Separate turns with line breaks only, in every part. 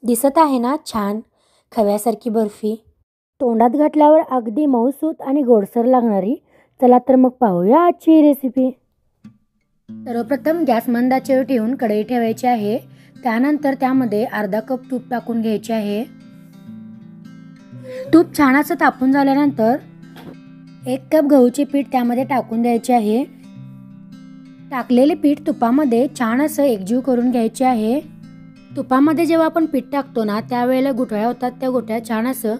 दिसत आहे ना छान खव्यासारखी बर्फी. तोंडात घातल्यावर अगदी मऊसूत आणि गोडसर लागणारी. चला तर मग पाहूया आजची ही रेसिपी. सर्वप्रथम गॅस मंद आचेवर ठेवून कढई ठेवायची आहे. त्यानंतर त्यामध्ये अर्धा कप तूप टाकून घ्यायचे आहे. तूप छान असं तापून झाल्यानंतर 1 कप गहूचे पीठ त्यामध्ये टाकून द्यायचे आहे. टाकलेले पीठ तुपामध्ये छान असं एकजीव करून घ्यायचे आहे. तुपामध्ये जेव्हा आपण पीठ टाकतो ना त्यावेळेला गुठळ्या होतात, त्या गुठळ्या छान असं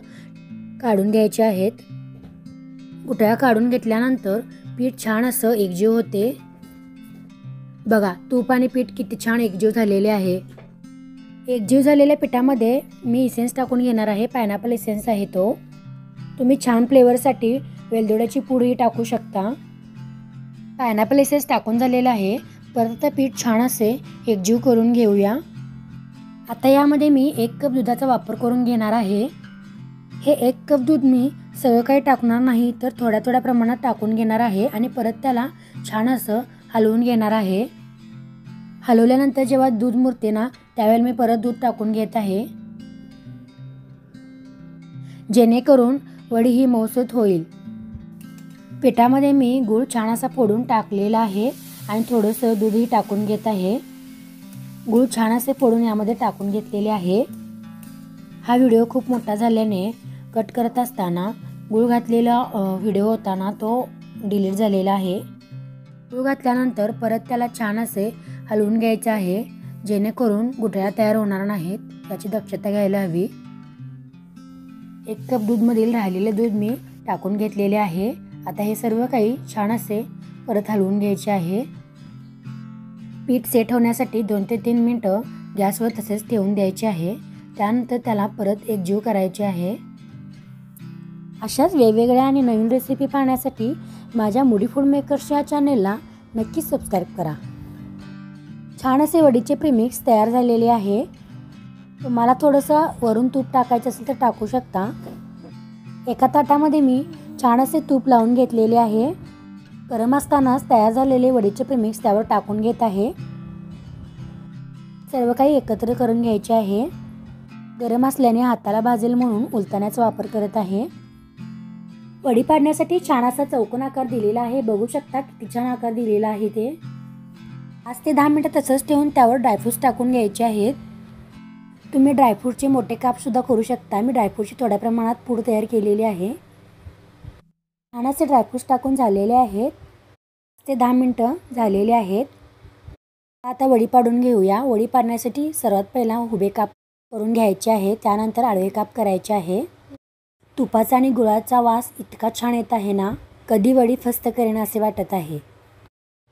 काढून घ्यायच्या आहेत. गुठळ्या काढून घेतल्यानंतर पीठ छान असं एकजीव होते. बघा तूप आणि पीठ किती छान एकजीव झालेले आहे. एकजीव झालेल्या पिठामध्ये मी इसेन्स टाकून घेणार आहे. पायनॅपल इसेन्स आहे तो. तुम्ही छान फ्लेवरसाठी वेलदोड्याची पूडही टाकू शकता. पायनॅपल इसेन्स टाकून झालेला आहे. परत पीठ छान असे एकजीव करून घेऊया. आता यामध्ये मी 1 कप दुधाचा वापर करून घेणार आहे. हे 1 कप दूध मी सगळं काही टाकणार नाही तर थोड्या थोड्या प्रमाणात टाकून घेणार आहे आणि परत त्याला छान असं हलवून घेणार आहे. हलवल्यानंतर जेव्हा दूध मुरते ना त्यावेळेला मी परत दूध टाकून घेत आहे, जेणेकरून वडी ही मऊसूत होईल. पिठामध्ये मी गूळ छान असा फोडून टाकलेला आहे आणि थोडंसं दूधही टाकून घेत आहे. गूळ छान असे फोडून यामध्ये टाकून घेतलेले आहे. हा व्हिडिओ खूप मोठा झाल्याने कट करत असताना गूळ घातलेला व्हिडिओ होता ना तो डिलीट झालेला आहे. गूळ घातल्यानंतर परत त्याला छान असे हलवून घ्यायचे आहे, जेणेकरून गुठळ्या तयार होणार नाहीत याची दक्षता घ्यायला हवी. 1 कप दूधमधील राहिलेले दूध मी टाकून घेतलेले आहे. आता हे सर्व काही छान असे परत हलवून घ्यायचे आहे. पीठ सेट होण्यासाठी 2 ते 3 मिनिटं गॅसवर तसेच ठेवून द्यायचे आहे. त्यानंतर त्याला परत एकजीव करायचे आहे. अशाच वेगवेगळ्या आणि नवीन रेसिपी पाहण्यासाठी माझ्या मुडी फूड मेकर्स या चॅनेलला नक्की सबस्क्राईब करा. छान असे वडीचे प्रीमिक्स तयार झालेले आहे. तुम्हाला थोडंसं वरून तूप टाकायचं असेल तर टाकू शकता. एका ताटामध्ये मी छान असे तूप लावून घेतलेले आहे. गरम असतानाच तयार झालेले वडीचे प्रीमिक्स त्यावर टाकून घेत आहे. सर्व काही एकत्र करून घ्यायचे आहे. गरम असल्याने हाताला भाजेल म्हणून उलताण्याचा वापर करत आहे. वडी पाडण्यासाठी छान असा चौकोन आकार दिलेला आहे. बघू शकता किती छान आकार दिलेला आहे ते. 5 ते 10 मिनिटं तसंच ठेवून त्यावर ड्रायफ्रूट्स टाकून घ्यायचे आहेत. तुम्ही ड्रायफ्रूटचे मोठे काप सुद्धा करू शकता. मी ड्रायफ्रूटची थोड्या प्रमाणात पूड तयार केलेली आहे. छान असे ड्रायफ्रूट्स टाकून झालेले आहेत. 5 ते 10 मिनिटं झालेले आहेत. आता वडी पाडून घेऊया. वडी पाडण्यासाठी सर्वात पहिला उभे काप करून घ्यायचे आहे. त्यानंतर आडवे काप करायचे आहे. तुपाचा आणि गुळाचा वास इतका छान येत आहे ना, कधी वडी फस्त करेन असे वाटत आहे.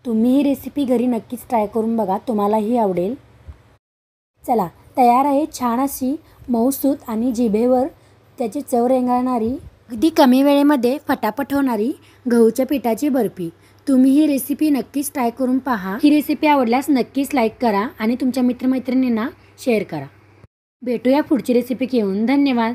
तुम्ही ही रेसिपी घरी नक्कीच ट्राय करून बघा, तुम्हालाही आवडेल. चला तयार आहे छान अशी मऊसूत आणि जिभेवर त्याची चव रेंगाळणारी, अगदी कमी वेळेमध्ये फटाफट होणारी गहूच्या पिठाची बर्फी. तुम्ही ही रेसिपी नक्कीच ट्राय करून पहा. ही रेसिपी आवडल्यास नक्कीच लाईक करा आणि तुमच्या मित्रमैत्रिणींना शेअर करा. भेटूया पुढची रेसिपी घेऊन. धन्यवाद.